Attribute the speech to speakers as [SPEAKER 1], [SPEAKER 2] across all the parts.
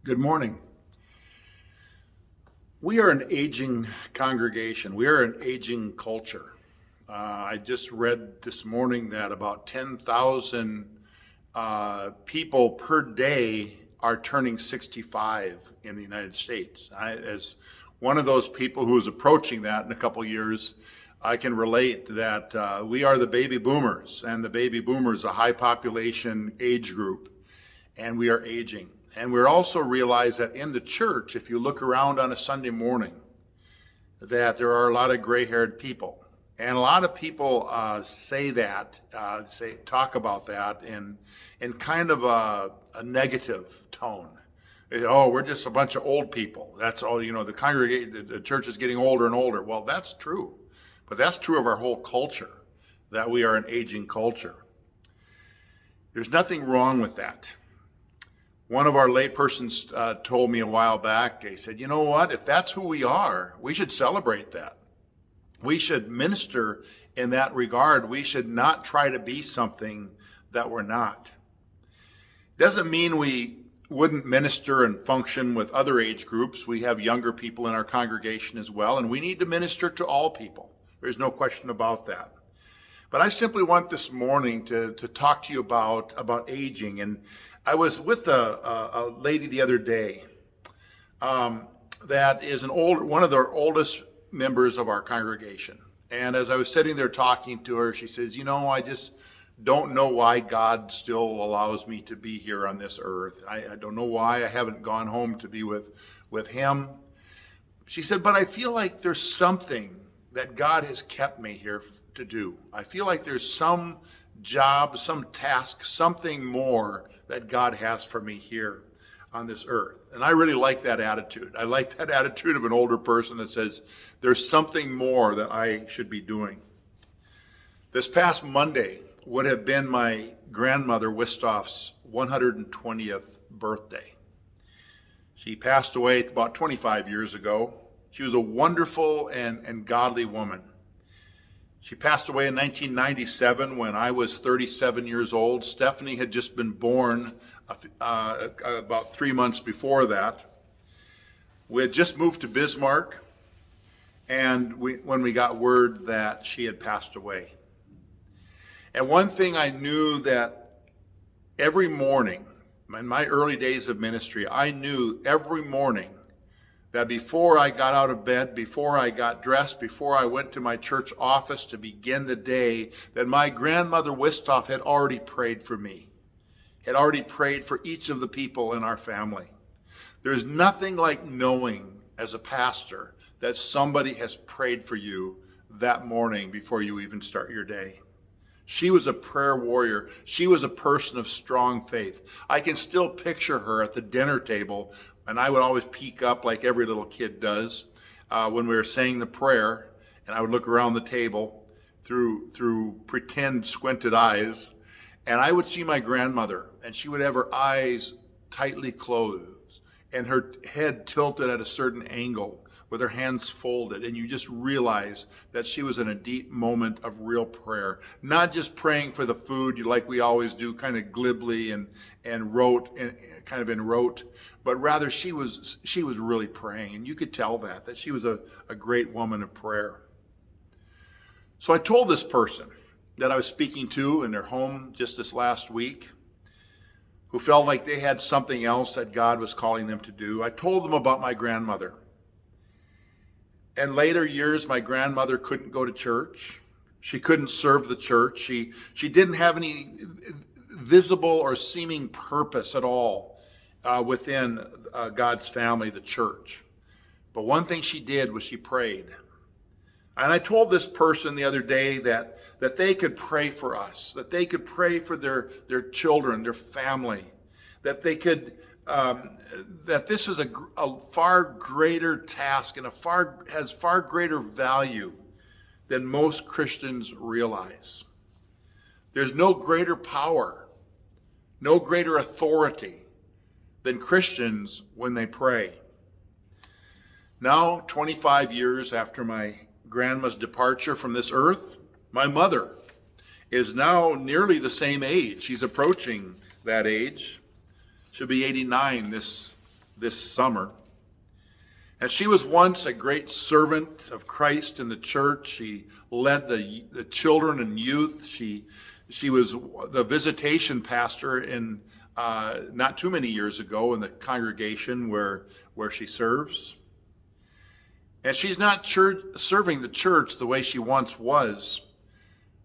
[SPEAKER 1] Good morning. We are an aging congregation. We are an aging culture. I just read this morning that about 10,000 people per day are turning 65 in the United States. As one of those people who is approaching that in a couple years, I can relate that we are the baby boomers, and the baby boomers, a high population age group, and we are aging. And we also realize that in the church, if you look around on a Sunday morning, that there are a lot of gray-haired people. And a lot of people talk about that in kind of a negative tone. Oh, we're just a bunch of old people. That's all, the church is getting older and older. Well, that's true. But that's true of our whole culture, that we are an aging culture. There's nothing wrong with that. One of our laypersons told me a while back, they said, you know what, if that's who we are, we should celebrate that. We should minister in that regard. We should not try to be something that we're not. Doesn't mean we wouldn't minister and function with other age groups. We have younger people in our congregation as well, and we need to minister to all people. There's no question about that. But I simply want this morning to talk to you about aging. And I was with a lady the other day that is one of the oldest members of our congregation. And as I was sitting there talking to her, she says, I just don't know why God still allows me to be here on this earth. I don't know why I haven't gone home to be with him. She said, but I feel like there's something that God has kept me here to do. I feel like there's some job, some task, something more that God has for me here on this earth. And I really like that attitude. I like that attitude of an older person that says, there's something more that I should be doing. This past Monday would have been my grandmother Wistoff's 120th birthday. She passed away about 25 years ago. She was a wonderful and godly woman. She passed away in 1997 when I was 37 years old. Stephanie had just been born about 3 months before that. We had just moved to Bismarck, and when we got word that she had passed away. And one thing I knew that every morning, in my early days of ministry, I knew every morning that before I got out of bed, before I got dressed, before I went to my church office to begin the day, that my grandmother Wistoff had already prayed for me, had already prayed for each of the people in our family. There's nothing like knowing as a pastor that somebody has prayed for you that morning before you even start your day. She was a prayer warrior. She was a person of strong faith. I can still picture her at the dinner table, and I would always peek up like every little kid does when we were saying the prayer, and I would look around the table through pretend squinted eyes, and I would see my grandmother, and she would have her eyes tightly closed and her head tilted at a certain angle with her hands folded, and you just realize that she was in a deep moment of real prayer, not just praying for the food like we always do, kind of glibly and rote, and kind of in rote, but rather she was really praying, and you could tell that she was a great woman of prayer. So I told this person that I was speaking to in their home just this last week, who felt like they had something else that God was calling them to do. I told them about my grandmother. In later years, my grandmother couldn't go to church. She couldn't serve the church. She didn't have any visible or seeming purpose at all within God's family, the church. But one thing she did was she prayed. And I told this person the other day that they could pray for us, that they could pray for their children, their family, that they could that this is a far greater task and has far greater value than most Christians realize. There's no greater power, no greater authority than Christians when they pray. Now, 25 years after my grandma's departure from this earth, my mother is now nearly the same age. She's approaching that age. She'll be 89 this this summer. And she was once a great servant of Christ in the church. She led the children and youth. She was the visitation pastor in not too many years ago in the congregation where she serves. And she's not serving the church the way she once was,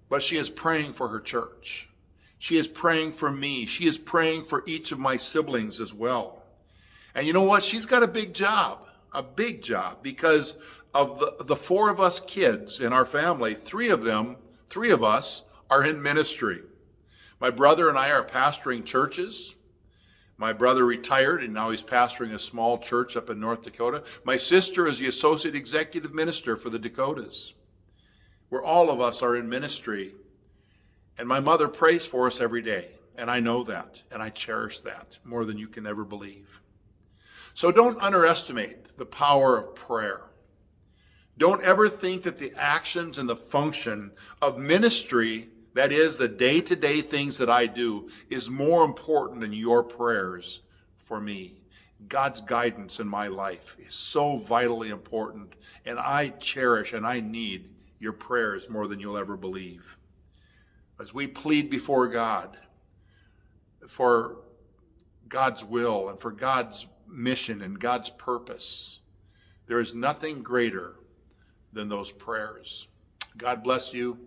[SPEAKER 1] but she is praying for her church. She is praying for me. She is praying for each of my siblings as well. And you know what? She's got a big job, because of the four of us kids in our family, three of us are in ministry. My brother and I are pastoring churches. My brother retired, and now he's pastoring a small church up in North Dakota. My sister is the associate executive minister for the Dakotas, where all of us are in ministry. And my mother prays for us every day, and I know that, and I cherish that more than you can ever believe. So don't underestimate the power of prayer. Don't ever think that the actions and the function of ministry, that is, the day-to-day things that I do, is more important than your prayers for me. God's guidance in my life is so vitally important, and I cherish and I need your prayers more than you'll ever believe. As we plead before God for God's will and for God's mission and God's purpose, there is nothing greater than those prayers. God bless you.